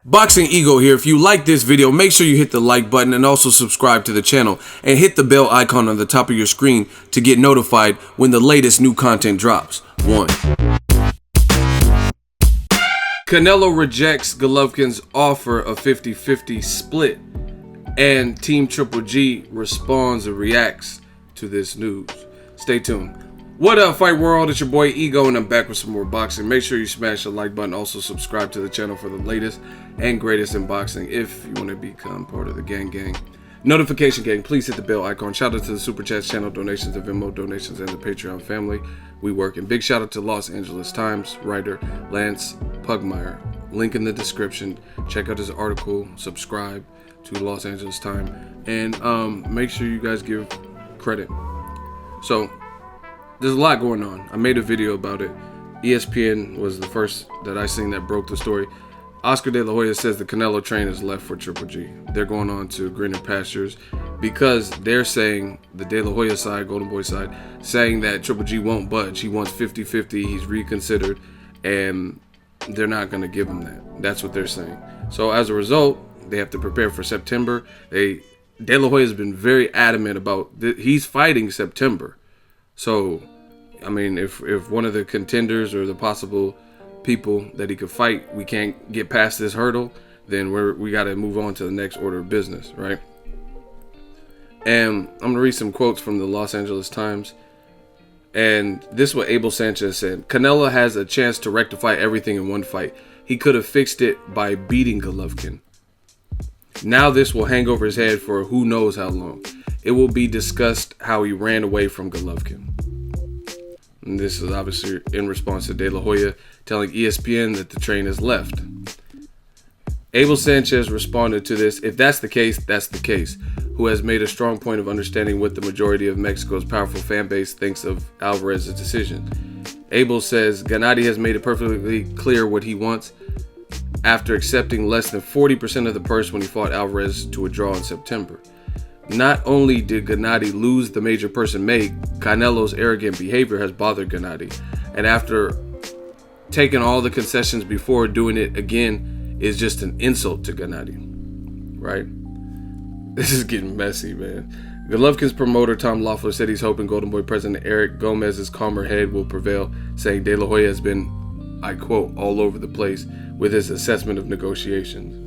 Boxing Ego here. If you like this video, make sure you hit the like button and also subscribe to the channel and hit the bell icon on the top of your screen to get notified when the latest new content drops. 1. Canelo rejects Golovkin's offer of 50-50 split, and Team Triple G responds and reacts to this news. Stay tuned. What up, Fight World? It's your boy Ego, and I'm back with some more boxing. Make sure you smash the like button. Also subscribe to the channel for the latest and greatest in boxing if you want to become part of the gang. Notification gang, please hit the bell icon. Shout out to the Super Chat channel, donations, the Venmo donations, and the Patreon family. We working. Big shout out to Los Angeles Times writer Lance Pugmire. Link in the description. Check out his article. Subscribe to Los Angeles Times, and make sure you guys give credit. So there's a lot going on. I made a video about it. ESPN was the first that I seen that broke the story. Oscar De La Hoya says the Canelo train is left for Triple G. They're going on to greener pastures because they're saying, the De La Hoya side, Golden Boy side, saying that Triple G won't budge. He wants 50-50. He's reconsidered, and they're not going to give him that. That's what they're saying. So as a result, they have to prepare for September. De La Hoya has been very adamant about he's fighting September. So, I mean, if one of the contenders or the possible people that he could fight, we can't get past this hurdle, then we got to move on to the next order of business, right? And I'm going to read some quotes from the Los Angeles Times. And this is what Abel Sanchez said. Canelo has a chance to rectify everything in one fight. He could have fixed it by beating Golovkin. Now this will hang over his head for who knows how long. It will be discussed how he ran away from Golovkin. And this is obviously in response to De La Hoya telling ESPN that the train has left. Abel Sanchez responded to this, if that's the case, that's the case, who has made a strong point of understanding what the majority of Mexico's powerful fan base thinks of Alvarez's decision. Abel says Gennady has made it perfectly clear what he wants after accepting less than 40% of the purse when he fought Alvarez to a draw in September. Not only did Gennady lose the major purse in May, Canelo's arrogant behavior has bothered Gennady. And after taking all the concessions before, doing it again is just an insult to Gennady. Right? This is getting messy, man. Golovkin's promoter Tom Loeffler said he's hoping Golden Boy president Eric Gomez's calmer head will prevail, saying De La Hoya has been, I quote, all over the place with his assessment of negotiations.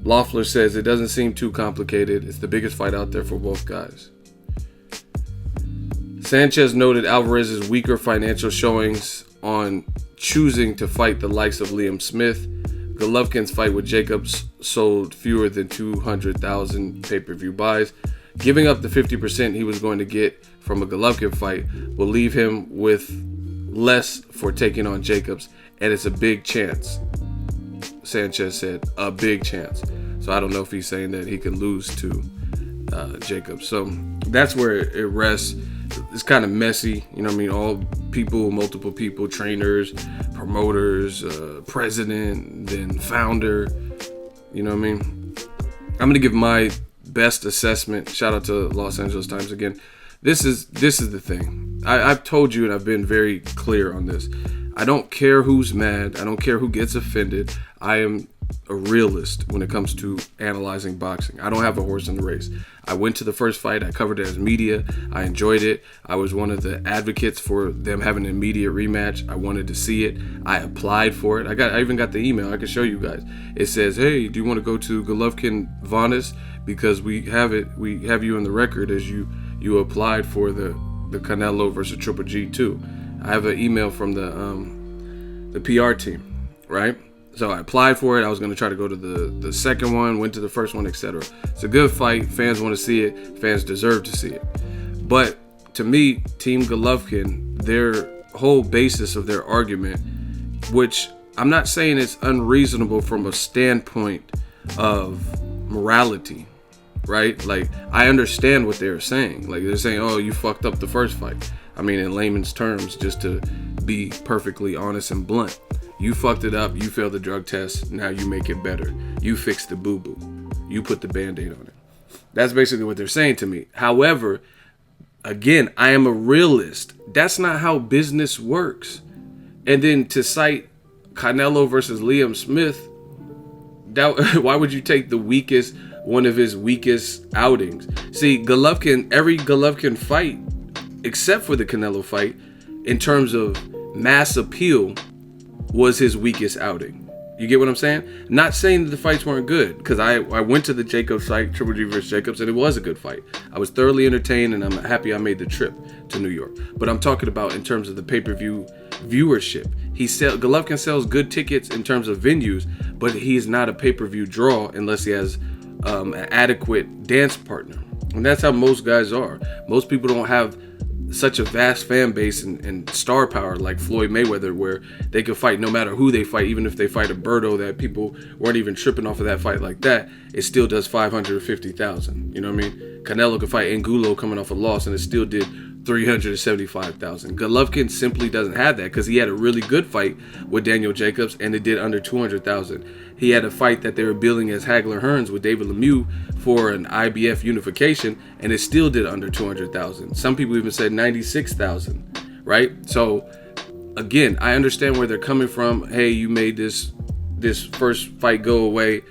Loeffler says it doesn't seem too complicated. It's the biggest fight out there for both guys. Sanchez noted Alvarez's weaker financial showings on choosing to fight the likes of Liam Smith. Golovkin's fight with Jacobs sold fewer than 200,000 pay-per-view buys. Giving up the 50% he was going to get from a Golovkin fight will leave him with less for taking on Jacobs, and it's a big chance. Sanchez said a big chance. So I don't know if he's saying that he could lose to Jacobs. So that's where it rests. It's kind of messy, you know what I mean? All people, multiple people, trainers, promoters, president, then founder, you know what I mean? I'm going to give my best assessment. Shout out to Los Angeles Times again. This is the thing. I've told you, and I've been very clear on this. I don't care who's mad. I don't care who gets offended. I am a realist when it comes to analyzing boxing. I don't have a horse in the race. I went to the first fight. I covered it as media. I enjoyed it. I was one of the advocates for them having an immediate rematch. I wanted to see it. I applied for it. I even got the email. I can show you guys. It says, hey, do you want to go to Golovkin Vanes? Because we have you on the record as you applied for the Canelo versus Triple G too. I have an email from the PR team, right? So I applied for it. I was going to try to go to the second one, went to the first one, etc. It's a good fight. Fans want to see it. Fans deserve to see it. But to me, Team Golovkin, their whole basis of their argument, which I'm not saying it's unreasonable from a standpoint of morality, right? Like, I understand what they're saying. Like, they're saying, oh, you fucked up the first fight. I mean, in layman's terms, just to be perfectly honest and blunt. You fucked it up. You failed the drug test. Now you make it better. You fixed the boo-boo. You put the Band-Aid on it. That's basically what they're saying to me. However, again, I am a realist. That's not how business works. And then to cite Canelo versus Liam Smith, why would you take one of his weakest outings? See, every Golovkin fight, except for the Canelo fight, in terms of mass appeal, was his weakest outing. You get what I'm saying? Not saying that the fights weren't good, because I went to the Jacobs fight, Triple G versus Jacobs, and it was a good fight. I was thoroughly entertained, and I'm happy I made the trip to New York. But I'm talking about in terms of the pay-per-view viewership. Golovkin sells good tickets in terms of venues, but he's not a pay-per-view draw unless he has an adequate dance partner. And that's how most guys are. Most people don't have such a vast fan base and star power like Floyd Mayweather, where they could fight no matter who they fight. Even if they fight a Berto that people weren't even tripping off of that fight like that, it still does 550,000. You know what I mean? Canelo could fight Angulo coming off a loss and it still did 375,000. Golovkin simply doesn't have that, because he had a really good fight with Daniel Jacobs and it did under 200,000. He had a fight that they were billing as Hagler Hearns with David Lemieux for an IBF unification, and it still did under 200,000. Some people even said 96,000, right? So again, I understand where they're coming from. Hey, you made this first fight go away,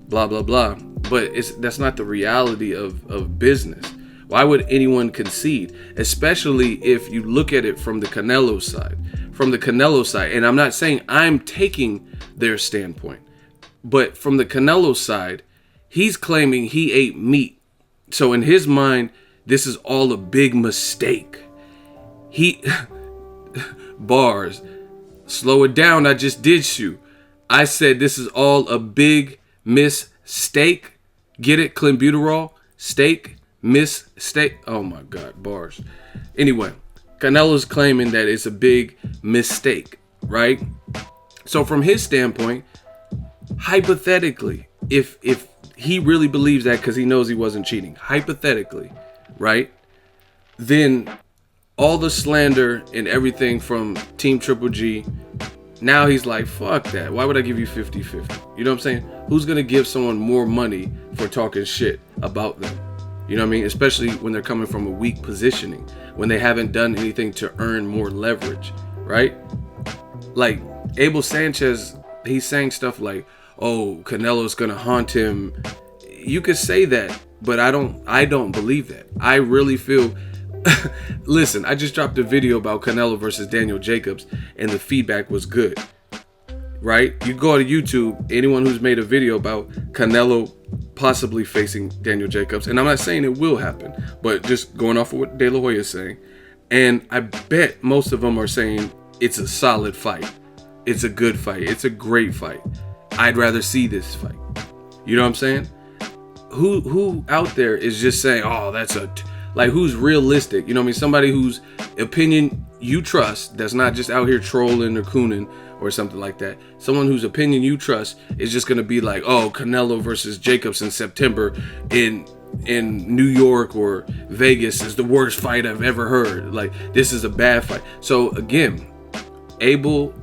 blah blah blah. But that's not the reality of business. Why would anyone concede? Especially if you look at it from the Canelo side. From the Canelo side, and I'm not saying I'm taking their standpoint, but from the Canelo side, he's claiming he ate meat. So in his mind, this is all a big mistake. Bars. Slow it down, I just did you. I said this is all a big mistake. Get it? Clenbuterol? Steak? Mistake? Oh my God, bars. Anyway, Canelo's claiming that it's a big mistake, right? So from his standpoint, hypothetically, if he really believes that because he knows he wasn't cheating, hypothetically, right? Then all the slander and everything from Team Triple G, now he's like, fuck that. Why would I give you 50-50? You know what I'm saying? Who's going to give someone more money for talking shit about them? You know what I mean? Especially when they're coming from a weak positioning, when they haven't done anything to earn more leverage, right? Like Abel Sanchez, he's saying stuff like, oh, Canelo's going to haunt him. You could say that, but I don't believe that. I really feel listen, I just dropped a video about Canelo versus Daniel Jacobs and the feedback was good. Right? You go to YouTube, anyone who's made a video about Canelo possibly facing Daniel Jacobs, and I'm not saying it will happen, but just going off of what De La Hoya is saying, and I bet most of them are saying it's a solid fight. It's a good fight. It's a great fight. I'd rather see this fight. You know what I'm saying? Who out there is just saying, oh, like who's realistic? You know what I mean? Somebody whose opinion you trust, that's not just out here trolling or cooning or something like that. Someone whose opinion you trust is just going to be like, oh, Canelo versus Jacobs in September in New York or Vegas is the worst fight I've ever heard. Like, this is a bad fight. So again, Abel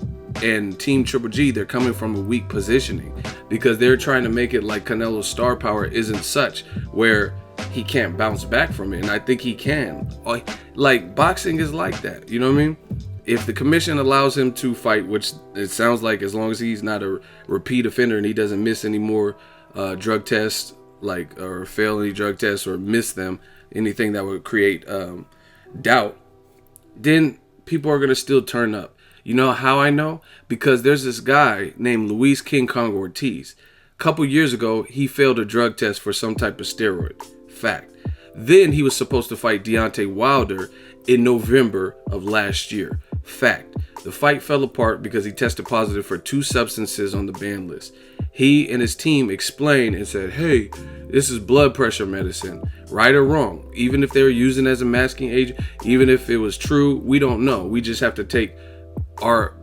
and Team Triple G, they're coming from a weak positioning because they're trying to make it like Canelo's star power isn't such where he can't bounce back from it. And I think he can. Like, boxing is like that. You know what I mean? If the commission allows him to fight, which it sounds like as long as he's not a repeat offender and he doesn't miss any more drug tests, like, or fail any drug tests or miss them, anything that would create doubt, then people are going to still turn up. You know how I know? Because there's this guy named Luis King Kong Ortiz. A couple years ago, he failed a drug test for some type of steroid. Fact. Then he was supposed to fight Deontay Wilder in November of last year. Fact. The fight fell apart because he tested positive for 2 substances on the ban list. He and his team explained and said, hey, this is blood pressure medicine, right or wrong. Even if they were using it as a masking agent, even if it was true, we don't know. We just have to take our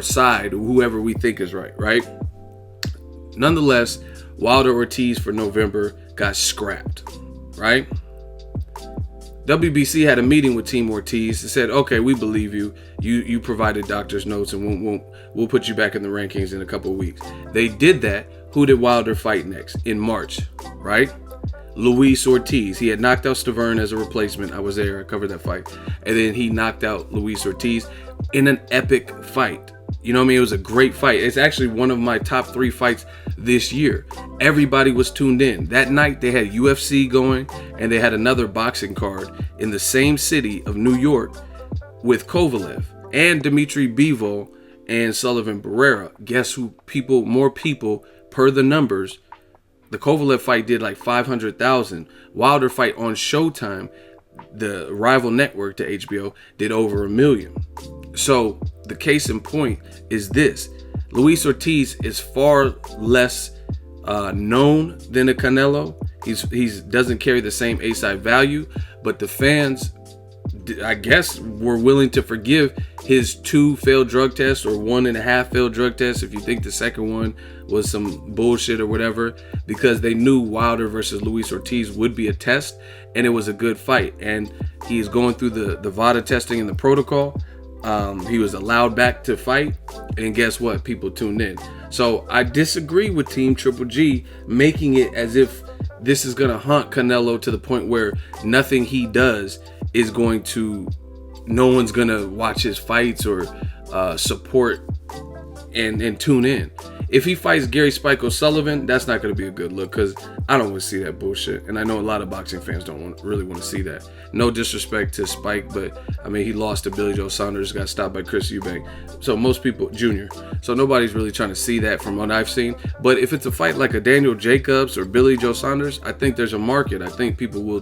side, whoever we think is right? Nonetheless, Wilder Ortiz for November got scrapped, right? WBC had a meeting with Team Ortiz and said, okay, we believe you. You provided doctor's notes and we'll put you back in the rankings in a couple of weeks. They did that. Who did Wilder fight next? In March, right? Luis Ortiz. He had knocked out Stavern as a replacement. I was there. I covered that fight. And then he knocked out Luis Ortiz in an epic fight. You know what I mean? It was a great fight. It's actually one of my top 3 fights this year. Everybody was tuned in. That night they had UFC going, and they had another boxing card in the same city of New York with Kovalev and Dimitri Bivol and Sullivan Barrera. Guess who? More people per the numbers. The Kovalev fight did like 500,000. Wilder fight on Showtime, the rival network to HBO, did over 1 million. So the case in point is this: Luis Ortiz is far less known than a Canelo. He's doesn't carry the same A-side value, but the fans, I guess, were willing to forgive his 2 failed drug tests, or 1.5 failed drug tests, if you think the second one was some bullshit or whatever, because they knew Wilder versus Luis Ortiz would be a test, and it was a good fight. And he's going through the VADA testing and the protocol. He was allowed back to fight, and guess what? People tuned in. So I disagree with Team Triple G making it as if this is going to haunt Canelo to the point where nothing he does is going to, no one's going to watch his fights or support and tune in. If he fights Gary Spike O'Sullivan, that's not going to be a good look, because I don't want to see that bullshit. And I know a lot of boxing fans don't really want to see that. No disrespect to Spike, but I mean, he lost to Billy Joe Saunders, got stopped by Chris Eubank. So most people, Junior. So nobody's really trying to see that from what I've seen. But if it's a fight like a Daniel Jacobs or Billy Joe Saunders, I think there's a market. I think people will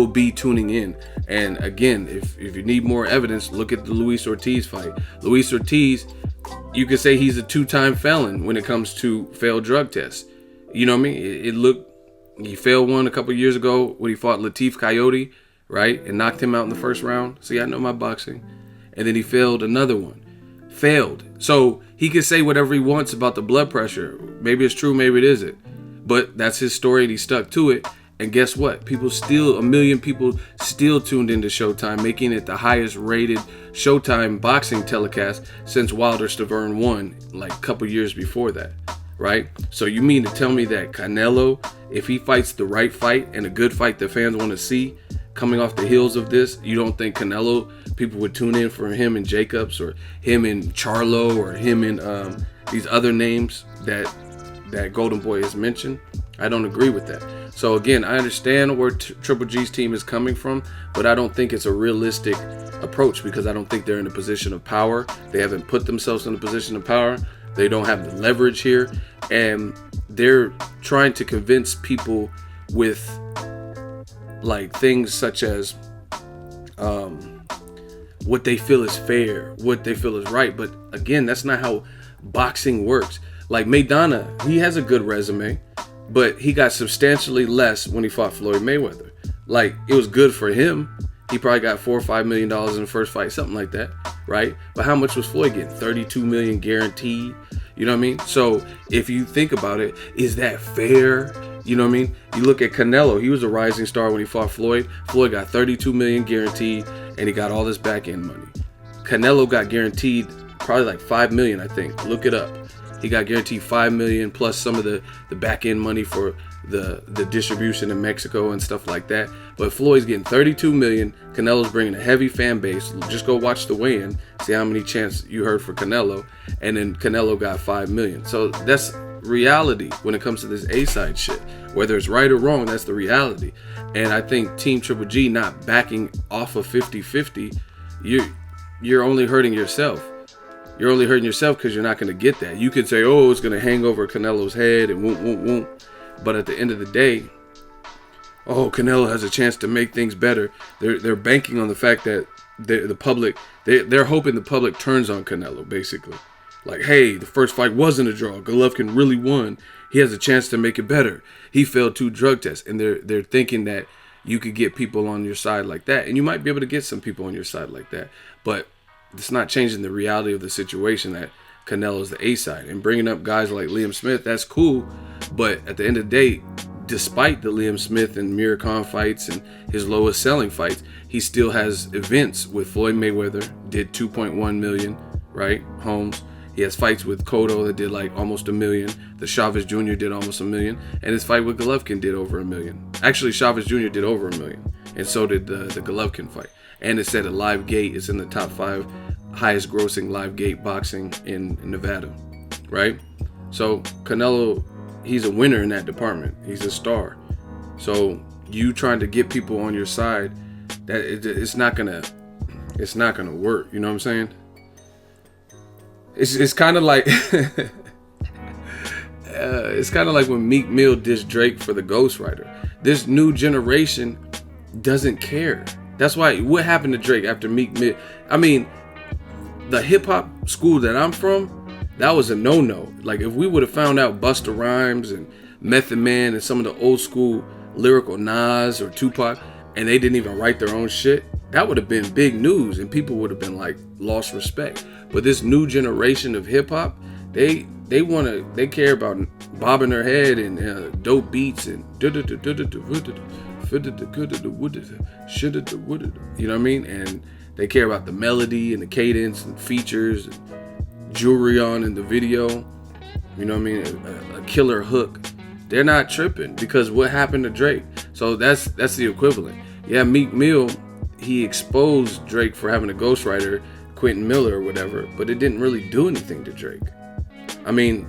be tuning in. And again, if you need more evidence, look at the Luis Ortiz fight. Luis Ortiz, you could say he's a 2-time felon when it comes to failed drug tests. You know what I mean? He failed one a couple years ago when he fought Latif Coyote, right? And knocked him out in the first round. See, I know my boxing. And then he failed another one. Failed. So he can say whatever he wants about the blood pressure. Maybe it's true, maybe it isn't. But that's his story and he stuck to it. And guess what? 1 million people still tuned into Showtime, making it the highest rated Showtime boxing telecast since Wilder Stavern won, like a couple years before that, right? So you mean to tell me that Canelo, if he fights the right fight and a good fight that fans want to see, coming off the heels of this, you don't think Canelo, people would tune in for him and Jacobs, or him and Charlo, or him and these other names that Golden Boy has mentioned? I don't agree with that. So again, I understand where Triple G's team is coming from, but I don't think it's a realistic approach, because I don't think they're in a position of power. They haven't put themselves in a position of power. They don't have the leverage here, and they're trying to convince people with like things such as what they feel is fair, what they feel is right. But again, that's not how boxing works. Like Maidana, he has a good resume, but he got substantially less when he fought Floyd Mayweather. Like, it was good for him. He probably got $4 or $5 million in the first fight, something like that, right? But how much was Floyd getting? $32 million guaranteed. You know what I mean? So if you think about it, is that fair? You know what I mean? You look at Canelo. He was a rising star when he fought Floyd. Floyd got $32 million guaranteed, and he got all this back end money. Canelo got guaranteed probably like $5 million, I think. Look it up. He got guaranteed $5 million plus some of the back end money for the distribution in Mexico and stuff like that. But Floyd's getting $32 million. Canelo's bringing a heavy fan base. Just go watch the weigh-in, see how many chants you heard for Canelo, and then Canelo got $5 million. So that's reality when it comes to this A-side shit. Whether it's right or wrong, that's the reality. And I think Team Triple G not backing off of 50-50, you're only hurting yourself. You're only hurting yourself because you're not going to get that. You could say, oh, it's going to hang over Canelo's head and won't. But at the end of the day, oh, Canelo has a chance to make things better. They're banking on the fact that the public, they're hoping the public turns on Canelo, basically. Like, hey, the first fight wasn't a draw. Golovkin really won. He has a chance to make it better. He failed 2 drug tests. And they're thinking that you could get people on your side like that. And you might be able to get some people on your side like that. But it's not changing the reality of the situation that Canelo's the A-side. And bringing up guys like Liam Smith, that's cool. But at the end of the day, despite the Liam Smith and Amir Khan fights and his lowest selling fights, he still has events with Floyd Mayweather, did 2.1 million, right? Holmes. He has fights with Cotto that did like almost 1 million. The Chavez Jr. did almost 1 million. And his fight with Golovkin did over 1 million. Actually, Chavez Jr. did over 1 million. And so did the Golovkin fight. And it said a live gate is in the top 5 highest grossing live gate boxing in Nevada, right? So Canelo, he's a winner in that department. He's a star. So you trying to get people on your side, that it's not gonna work. You know what I'm saying? It's kind of like it's kind of like when Meek Mill dissed Drake for the ghostwriter. This new generation doesn't care. That's why, what happened to Drake after Meek Mill? I mean, the hip hop school that I'm from, that was a no-no. Like, if we would have found out Busta Rhymes and Method Man and some of the old school lyrical Nas or Tupac, and they didn't even write their own shit, that would have been big news, and people would have been like, lost respect. But this new generation of hip hop, they care about bobbing their head and dope beats and you know what I mean? And they care about the melody and the cadence and features and jewelry on in the video. You know what I mean? A killer hook. They're not tripping because what happened to Drake? So that's the equivalent. Yeah, Meek Mill, he exposed Drake for having a ghostwriter, Quentin Miller or whatever, but it didn't really do anything to Drake. I mean,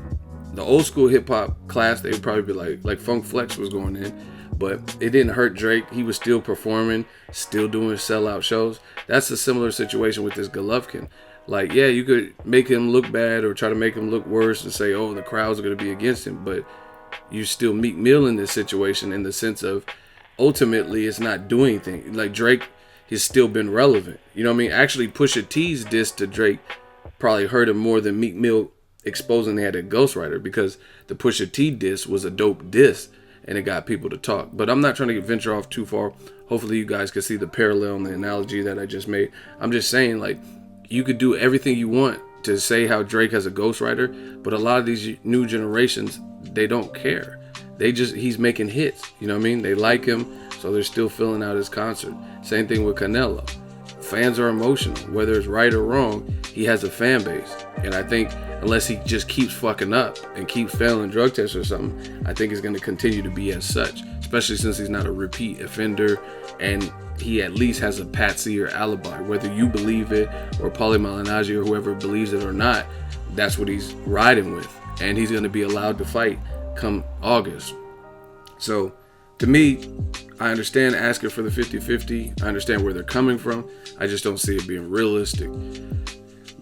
the old school hip hop class, they would probably be like Funk Flex was going in, but it didn't hurt Drake. He was still performing, still doing sellout shows. That's a similar situation with this Golovkin. Like, yeah, you could make him look bad or try to make him look worse and say, oh, the crowds are going to be against him, but you still Meek Mill in this situation in the sense of ultimately it's not doing anything. Like, Drake has still been relevant. You know what I mean? Actually, Pusha T's diss to Drake probably hurt him more than Meek Mill exposing they had a ghostwriter, because the Pusha T diss was a dope diss and it got people to talk. But I'm not trying to venture off too far. Hopefully you guys can see the parallel and the analogy that I just made. I'm just saying, like, you could do everything you want to say how Drake has a ghostwriter, but a lot of these new generations, they don't care. He's making hits. You know what I mean? They like him, so they're still filling out his concert. Same thing with Canelo. Fans are emotional. Whether it's right or wrong, he has a fan base. And I think unless he just keeps fucking up and keeps failing drug tests or something, I think it's going to continue to be as such, especially since he's not a repeat offender and he at least has a patsy or alibi. Whether you believe it or Paulie Malignaggi or whoever believes it or not, that's what he's riding with. And he's going to be allowed to fight come August. So to me, I understand asking for the 50-50. I understand where they're coming from. I just don't see it being realistic.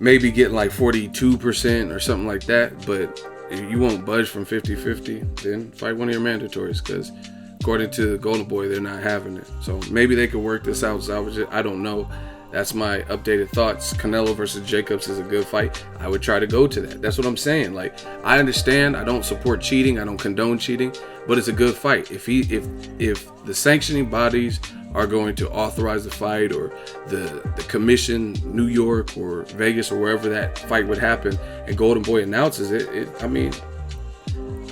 Maybe getting like 42% or something like that, but if you won't budge from 50-50, then fight one of your mandatories, because according to the Golden Boy, they're not having it. So maybe they could work this out, salvage it. I don't know. That's my updated thoughts. Canelo versus Jacobs is a good fight. I would try to go to that. That's what I'm saying. Like, I understand. I don't support cheating. I don't condone cheating, but it's a good fight. If the sanctioning bodies are going to authorize the fight, or the commission, New York or Vegas or wherever that fight would happen, and Golden Boy announces it, I mean,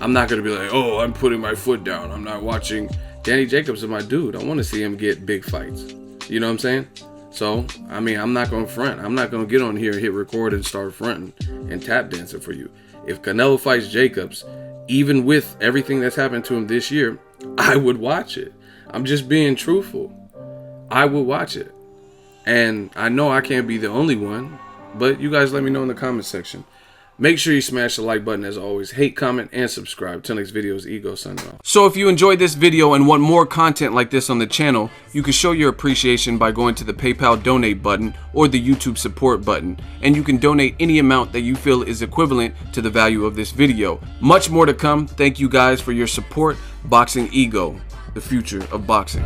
I'm not going to be like, oh, I'm putting my foot down. I'm not watching. Danny Jacobs is my dude. I want to see him get big fights. You know what I'm saying? So, I mean, I'm not going to front. I'm not going to get on here, hit record, and start fronting and tap dancing for you. If Canelo fights Jacobs, even with everything that's happened to him this year, I would watch it. I'm just being truthful. I would watch it. And I know I can't be the only one, but you guys let me know in the comment section. Make sure you smash the like button as always. Hate, comment, and subscribe. Till next video is Ego signing off. So if you enjoyed this video and want more content like this on the channel, you can show your appreciation by going to the PayPal donate button or the YouTube support button. And you can donate any amount that you feel is equivalent to the value of this video. Much more to come. Thank you guys for your support. Boxing Ego, the future of boxing.